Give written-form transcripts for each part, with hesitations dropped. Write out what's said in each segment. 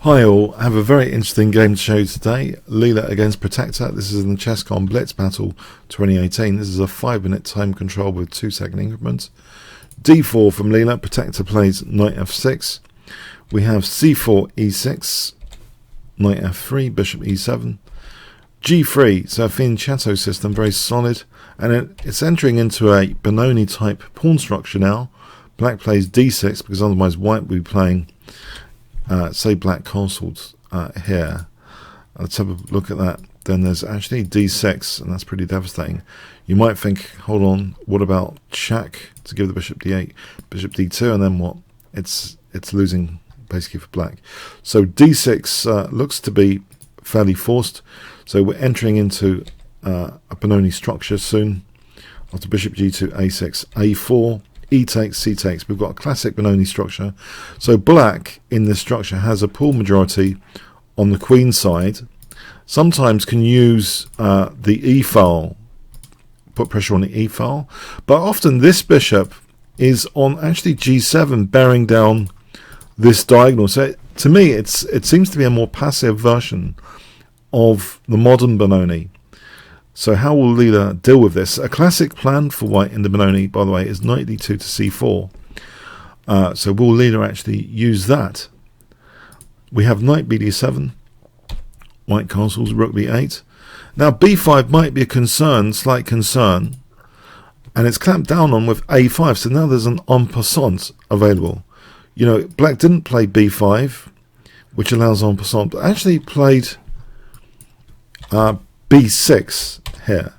Hi all, I have a very interesting game to show you today. Leela against Protector. This is in the ChessCon Blitz Battle 2018. This is a 5-minute time control with 2-second increments. D4 from Leela. Protector plays knight f6. We have c4, e6, knight f3, bishop e7, g3. So a fianchetto system, very solid. And it's entering into a Benoni type pawn structure now. Black plays d6 because otherwise white would be playing say black castles here. Let's have a look at that. Then there's actually d6, and that's pretty devastating. You might think, hold on, what about check to give the bishop d8, bishop d2, and then what? It's losing basically for black. So d6 looks to be fairly forced. So we're entering into a Benoni structure soon. After bishop g2, a6, a4. E takes, C takes. We've got a classic Benoni structure. So black in this structure has a pawn majority on the queen side. Sometimes can use the E file, put pressure on the E file. But often this bishop is on actually G7, bearing down this diagonal. So to me, it seems to be a more passive version of the modern Benoni. So how will Leela deal with this? A classic plan for white in the Benoni, by the way, is knight d2 to c4. So will Leela actually use that? We have knight bd7, white castles, rook b8. Now b5 might be a concern, slight concern, and it's clamped down on with a5. So now there's an en passant available. You know, black didn't play b5, which allows en passant, but actually played b6 here.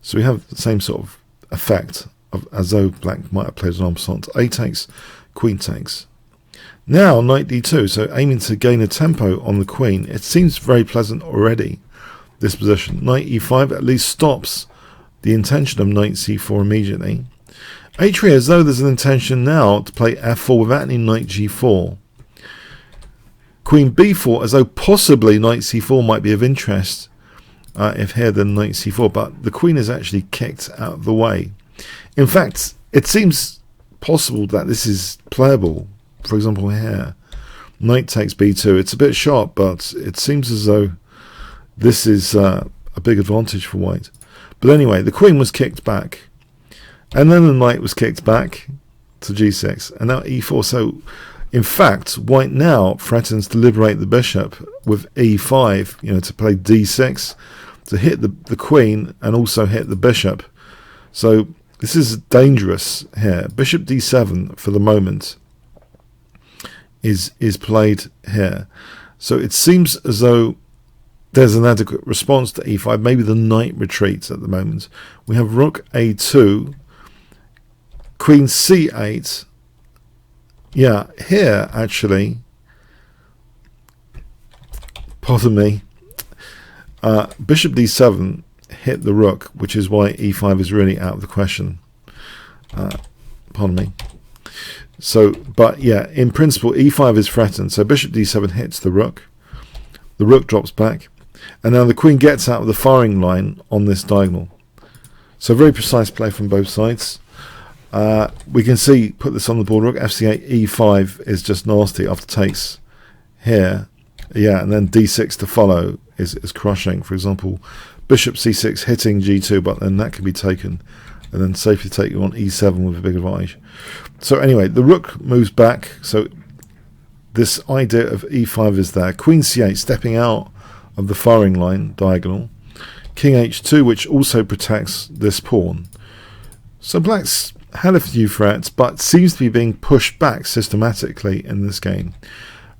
So we have the same sort of effect as though black might have played an en passant. A takes, queen takes. Now knight d2, so aiming to gain a tempo on the queen. It seems very pleasant already, this position. Knight e5 at least stops the intention of knight c4 immediately. h3 as though there's an intention now to play f4 without any knight g4. Queen b4 as though possibly knight c4 might be of interest. If here, then knight c4, but the queen is actually kicked out of the way. In fact, it seems possible that this is playable. For example, here, knight takes b2. It's a bit sharp, but it seems as though this is a big advantage for white. But anyway, the queen was kicked back, and then the knight was kicked back to g6, and now e4. So, in fact, white now threatens to liberate the bishop with e5, you know, to play d6, to hit the queen and also hit the bishop. So this is dangerous here. Bishop d7 for the moment is played here. So it seems as though there's an adequate response to e5. Maybe the knight retreats at the moment. We have rook a2, queen c8. Yeah, here actually, pardon me, bishop d7 hit the rook, which is why e5 is really out of the question. Pardon me. So, but yeah, in principle, e5 is threatened. So bishop d7 hits the rook. The rook drops back. And now the queen gets out of the firing line on this diagonal. So very precise play from both sides. We can see, put this on the board, rook fc8, e5 is just nasty after takes here. Yeah, and then d6 to follow is crushing. For example, bishop c6 hitting g2, but then that can be taken and then safely taken on e7 with a big advantage. So anyway, the rook moves back. So this idea of e5 is there. Queen c8 stepping out of the firing line diagonal. King h2, which also protects this pawn. So black's had a few threats, but seems to be being pushed back systematically in this game.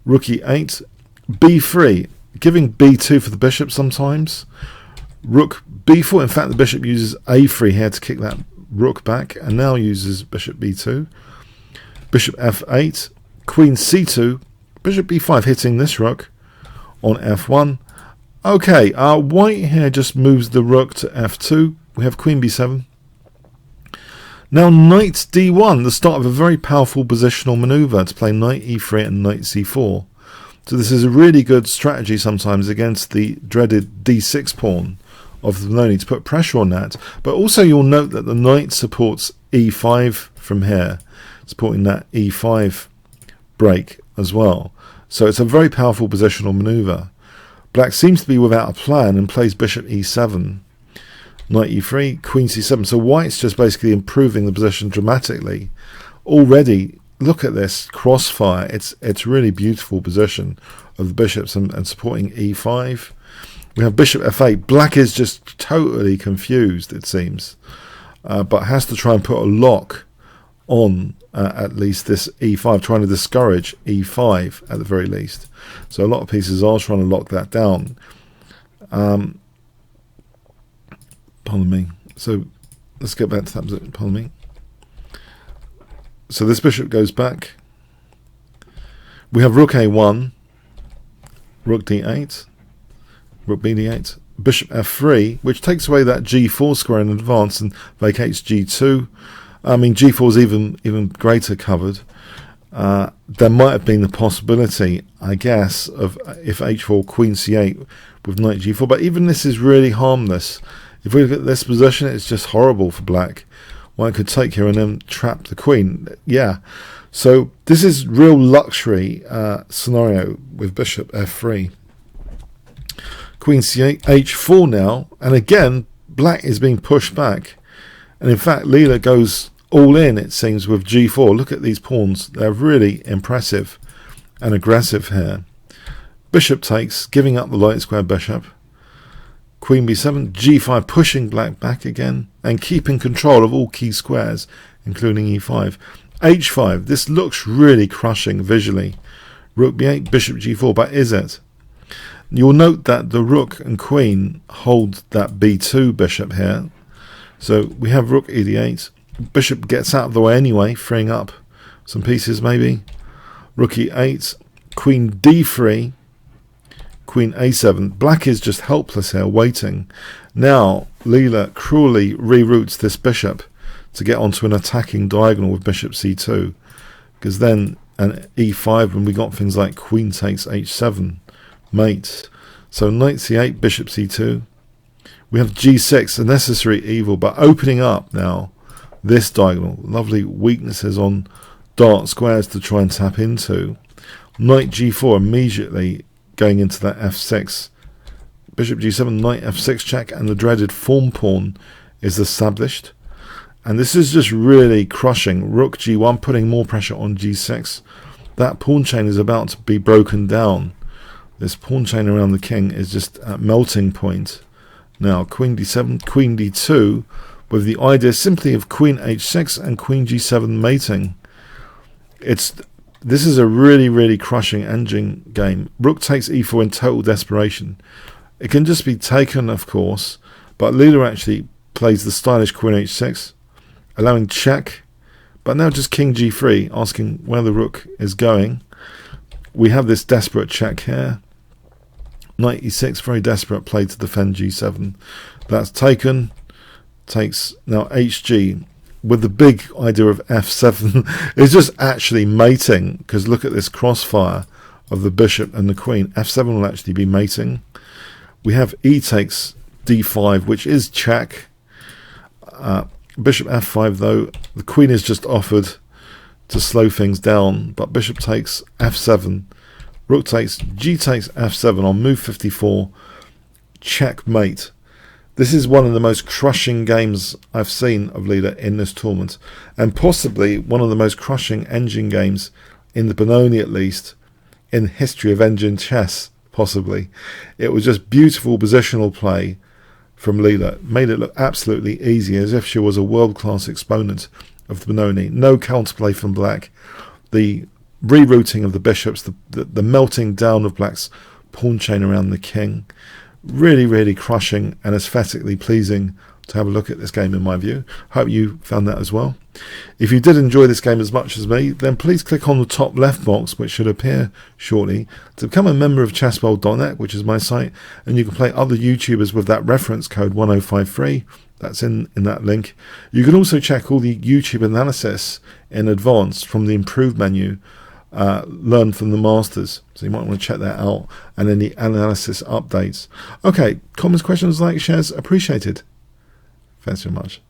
Rook e8, b3, giving b2 for the bishop sometimes. Rook b4, in fact the bishop uses a3 here to kick that rook back, and now uses bishop b2. Bishop f8, queen c2, bishop b5 hitting this rook on f1. Okay, white here just moves the rook to f2. We have queen b7. Now knight d1, the start of a very powerful positional maneuver to play knight e3 and knight c4. So this is a really good strategy sometimes against the dreaded d6 pawn of the Benoni to put pressure on that. But also you'll note that the knight supports e5 from here, supporting that e5 break as well. So it's a very powerful positional maneuver. Black seems to be without a plan and plays bishop e7, knight e3, queen c7. So white's just basically improving the position dramatically. Already, look at this crossfire. It's really beautiful position of the bishops and supporting e5. We have bishop f8. Black is just totally confused, it seems, but has to try and put a lock on at least this e5, trying to discourage e5 at the very least. So a lot of pieces are trying to lock that down. Pardon me. So let's get back to that. Pardon me. So this bishop goes back. We have rook a1, rook d8, rook bd8, bishop f3, which takes away that g4 square in advance and vacates g2. I mean, g4 is even greater covered. There might have been the possibility, I guess, of if h4, queen c8 with knight g4, but even this is really harmless. If we look at this position, it's just horrible for black. White could take here and then trap the queen. Yeah, so this is real luxury scenario with bishop f3. Queen c8, h4 now, and again, black is being pushed back. And in fact, Leela goes all in, it seems, with g4. Look at these pawns. They're really impressive and aggressive here. Bishop takes, giving up the light square bishop. Queen b7, g5, pushing black back again and keeping control of all key squares, including e5. h5, this looks really crushing visually. Rook b8, bishop g4, but is it? You'll note that the rook and queen hold that b2 bishop here. So we have rook e8. Bishop gets out of the way anyway, freeing up some pieces maybe. Rook e8, queen d3, queen a7. Black is just helpless here, waiting. Now Leela cruelly reroutes this bishop to get onto an attacking diagonal with bishop c2, because then an e5 when we got things like queen takes h7, mate. So knight c8, bishop c2. We have g6, a necessary evil, but opening up now this diagonal. Lovely weaknesses on dark squares to try and tap into. Knight g4 immediately going into that f6. Bishop g7, knight f6 check, and the dreaded form pawn is established. And this is just really crushing. Rook g1, putting more pressure on g6. That pawn chain is about to be broken down. This pawn chain around the king is just at melting point. Now queen d7, queen d2, with the idea simply of queen h6 and queen g7 mating. This is a really crushing ending game. Rook takes e4 in total desperation. It can just be taken, of course, but Leela actually plays the stylish queen h6, allowing check, but now just king g3, asking where the rook is going. We have this desperate check here. Knight e6, very desperate play to defend g7. That's taken. Takes now hg, with the big idea of f7. It's just actually mating, because look at this crossfire of the bishop and the queen. f7 will actually be mating. We have e takes d5, which is check. Bishop f5 though, the queen is just offered to slow things down, but bishop takes f7, rook takes, g takes f7 on move 54, checkmate. This is one of the most crushing games I've seen of Leela in this tournament, and possibly one of the most crushing engine games in the Benoni, at least, in the history of engine chess, possibly. It was just beautiful positional play from Leela. Made it look absolutely easy, as if she was a world-class exponent of the Benoni. No counterplay from black. The rerouting of the bishops, the melting down of black's pawn chain around the king. Really crushing and aesthetically pleasing to have a look at this game, in my view. Hope you found that as well. If you did enjoy this game as much as me, then please click on the top left box, which should appear shortly, to become a member of chessworld.net, which is my site, and you can play other YouTubers with that reference code 1053. That's in that link. You can also check all the YouTube analysis in advance from the improved menu, learn from the masters, so you might want to check that out, and any analysis updates. Okay, comments, questions, likes, shares appreciated. Thanks very much.